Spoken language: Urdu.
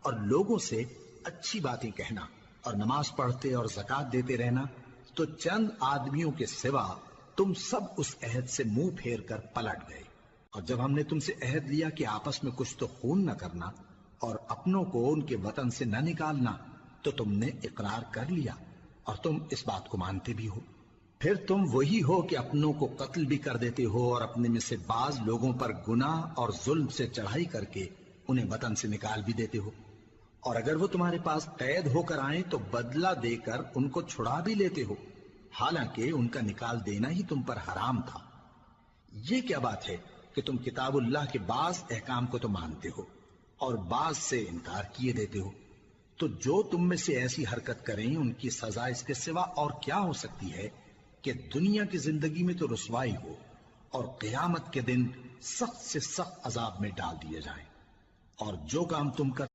اور لوگوں سے اچھی باتیں کہنا اور نماز پڑھتے اور زکوٰۃ دیتے رہنا، تو چند آدمیوں کے سوا تم سب اس عہد سے منہ پھیر کر پلٹ گئے۔ اور جب ہم نے تم سے عہد لیا کہ آپس میں کچھ تو خون نہ کرنا اور اپنوں کو ان کے وطن سے نہ نکالنا، تو تم نے اقرار کر لیا اور تم اس بات کو مانتے بھی ہو۔ پھر تم وہی ہو کہ اپنوں کو قتل بھی کر دیتے ہو اور اپنے میں سے بعض لوگوں پر گناہ اور ظلم سے چڑھائی کر کے انہیں وطن سے نکال بھی دیتے ہو، اور اگر وہ تمہارے پاس قید ہو کر آئیں تو بدلہ دے کر ان کو چھڑا بھی لیتے ہو، حالانکہ ان کا نکال دینا ہی تم پر حرام تھا۔ یہ کیا بات ہے کہ تم کتاب اللہ کے بعض احکام کو تو مانتے ہو اور بعض سے انکار کیے دیتے ہو؟ تو جو تم میں سے ایسی حرکت کریں ان کی سزا اس کے سوا اور کیا ہو سکتی ہے کہ دنیا کی زندگی میں تو رسوائی ہو اور قیامت کے دن سخت سے سخت عذاب میں ڈال دیے جائیں۔ اور جو کام تم کر